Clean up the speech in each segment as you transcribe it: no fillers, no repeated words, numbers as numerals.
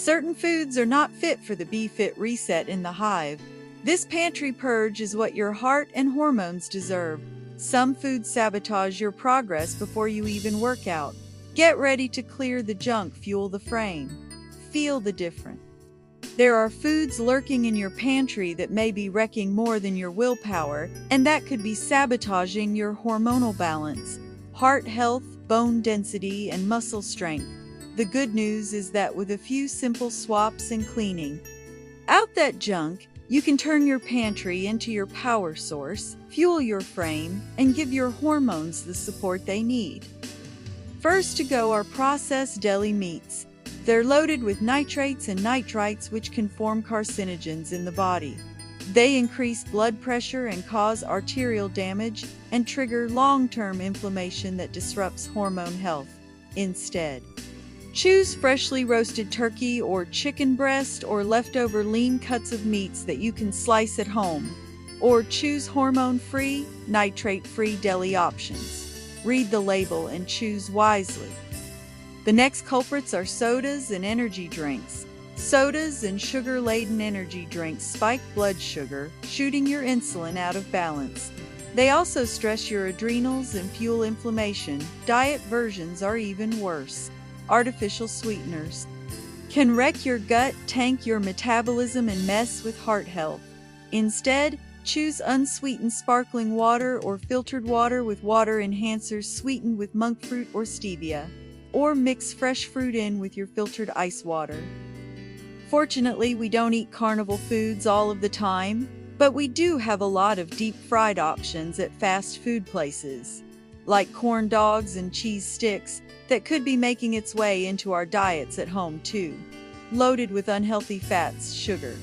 Certain foods are not fit for the Be Fit reset in the Hive. This pantry purge is what your heart and hormones deserve. Some foods sabotage your progress before you even work out. Get ready to clear the junk, fuel the frame. Feel the difference. There are foods lurking in your pantry that may be wrecking more than your willpower, and that could be sabotaging your hormonal balance, heart health, bone density, and muscle strength. The good news is that with a few simple swaps and cleaning out that junk, you can turn your pantry into your power source, fuel your frame, and give your hormones the support they need. First to go are processed deli meats. They're loaded with nitrates and nitrites, which can form carcinogens in the body. They increase blood pressure and cause arterial damage and trigger long-term inflammation that disrupts hormone health. Instead, choose freshly roasted turkey or chicken breast or leftover lean cuts of meats that you can slice at home. Or choose hormone-free, nitrate-free deli options. Read the label and choose wisely. The next culprits are sodas and energy drinks. Sodas and sugar-laden energy drinks spike blood sugar, shooting your insulin out of balance. They also stress your adrenals and fuel inflammation. Diet versions are even worse. Artificial sweeteners can wreck your gut, tank your metabolism, and mess with heart health. Instead, choose unsweetened sparkling water or filtered water with water enhancers sweetened with monk fruit or stevia. Or mix fresh fruit in with your filtered ice water. Fortunately, we don't eat carnival foods all of the time, but we do have a lot of deep-fried options at fast food places, like corn dogs and cheese sticks, that could be making its way into our diets at home too. Loaded with unhealthy fats, sugar,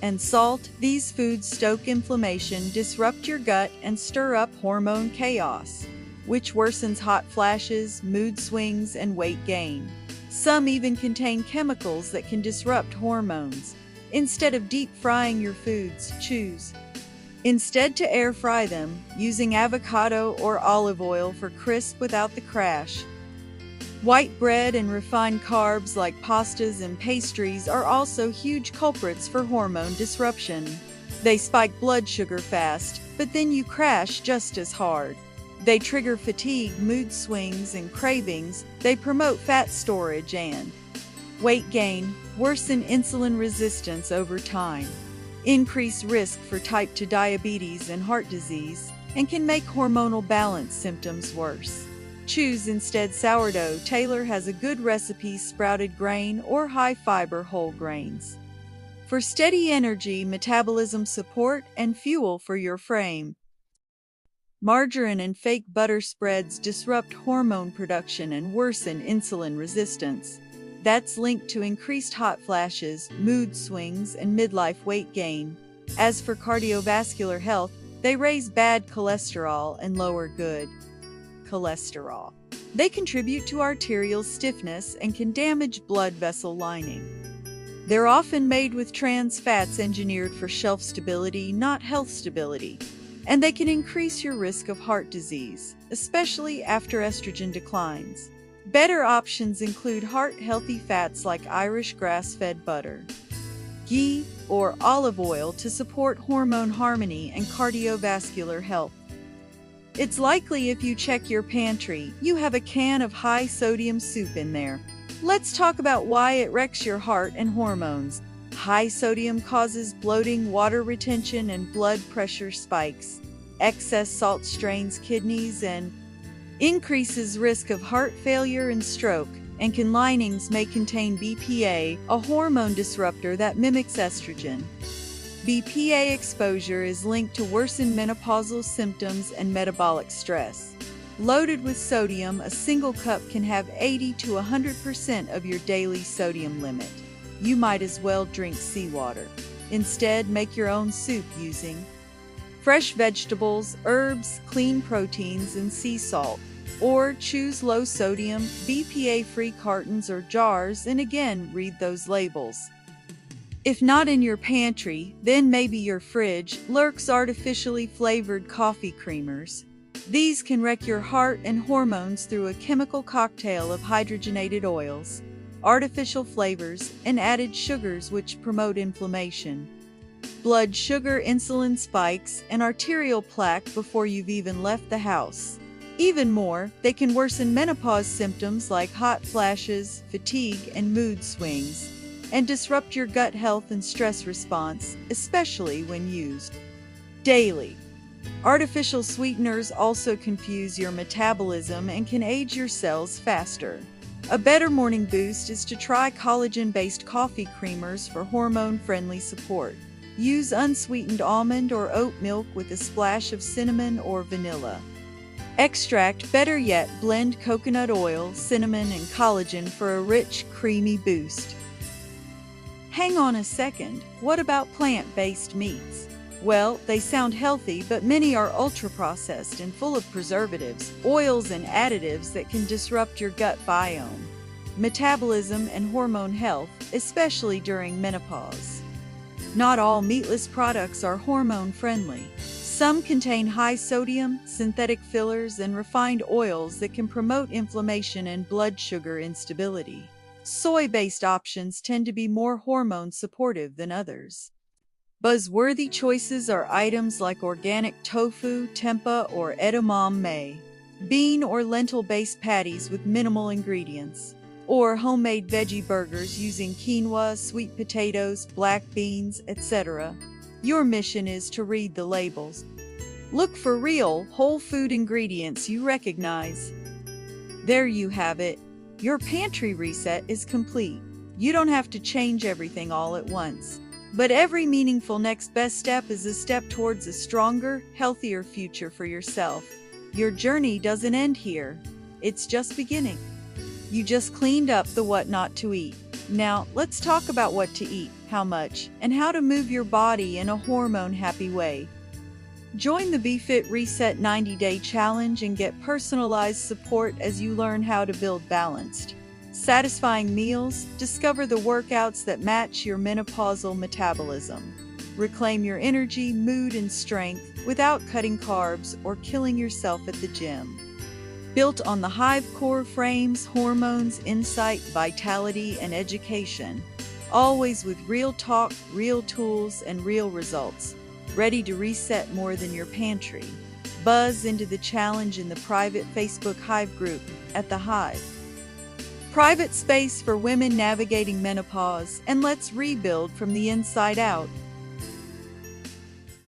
and salt, these foods stoke inflammation, disrupt your gut, and stir up hormone chaos, which worsens hot flashes, mood swings, and weight gain. Some even contain chemicals that can disrupt hormones. Instead of deep frying your foods, choose instead to air fry them, using avocado or olive oil for crisp without the crash. White bread and refined carbs like pastas and pastries are also huge culprits for hormone disruption. They spike blood sugar fast, but then you crash just as hard. They trigger fatigue, mood swings, and cravings. They promote fat storage and weight gain, worsen insulin resistance over time, increase risk for type 2 diabetes and heart disease, and can make hormonal balance symptoms worse. Choose instead sourdough. Taylor has a good recipe: sprouted grain or high-fiber whole grains, for steady energy, metabolism support, and fuel for your frame. Margarine and fake butter spreads disrupt hormone production and worsen insulin resistance. That's linked to increased hot flashes, mood swings, and midlife weight gain. As for cardiovascular health, they raise bad cholesterol and lower good cholesterol. They contribute to arterial stiffness and can damage blood vessel lining. They're often made with trans fats engineered for shelf stability, not health stability. And they can increase your risk of heart disease, especially after estrogen declines. Better options include heart-healthy fats like Irish grass-fed butter, ghee, or olive oil to support hormone harmony and cardiovascular health. It's likely if you check your pantry, you have a can of high-sodium soup in there. Let's talk about why it wrecks your heart and hormones. High sodium causes bloating, water retention, and blood pressure spikes. Excess salt strains kidneys and increases risk of heart failure and stroke. And linings may contain BPA, a hormone disruptor that mimics estrogen. BPA exposure is linked to worsened menopausal symptoms and metabolic stress. Loaded with sodium, a single cup can have 80 to 100% of your daily sodium limit. You might as well drink seawater. Instead, make your own soup using fresh vegetables, herbs, clean proteins, and sea salt. Or choose low-sodium, BPA-free cartons or jars, and again, read those labels. If not in your pantry, then maybe your fridge lurks artificially flavored coffee creamers. These can wreck your heart and hormones through a chemical cocktail of hydrogenated oils, artificial flavors, and added sugars which promote inflammation. Blood sugar, insulin spikes, and arterial plaque before you've even left the house. Even more, they can worsen menopause symptoms like hot flashes, fatigue, and mood swings, and disrupt your gut health and stress response, especially when used daily. Artificial sweeteners also confuse your metabolism and can age your cells faster. A better morning boost is to try collagen-based coffee creamers for hormone-friendly support. Use unsweetened almond or oat milk with a splash of cinnamon or vanilla extract. Better yet, blend coconut oil, cinnamon, and collagen for a rich, creamy boost. Hang on a second, what about plant-based meats? Well, they sound healthy, but many are ultra-processed and full of preservatives, oils, and additives that can disrupt your gut biome, metabolism, and hormone health, especially during menopause. Not all meatless products are hormone-friendly. Some contain high sodium, synthetic fillers, and refined oils that can promote inflammation and blood sugar instability. Soy-based options tend to be more hormone-supportive than others. Buzzworthy choices are items like organic tofu, tempeh, or edamame, bean or lentil-based patties with minimal ingredients, or homemade veggie burgers using quinoa, sweet potatoes, black beans, etc. Your mission is to read the labels. Look for real, whole food ingredients you recognize. There you have it. Your pantry reset is complete. You don't have to change everything all at once. But every meaningful next best step is a step towards a stronger, healthier future for yourself. Your journey doesn't end here. It's just beginning. You just cleaned up the what not to eat. Now, let's talk about what to eat, how much, and how to move your body in a hormone-happy way. Join the Be Fit Reset 90-Day Challenge and get personalized support as you learn how to build balanced, satisfying meals, discover the workouts that match your menopausal metabolism, reclaim your energy, mood, and strength without cutting carbs or killing yourself at the gym. Built on the HIVE core frames, hormones, insight, vitality, and education, always with real talk, real tools, and real results. Ready to reset more than your pantry? Buzz into the challenge in the private Facebook HIVE group at the HIVE. Private space for women navigating menopause, and let's rebuild from the inside out.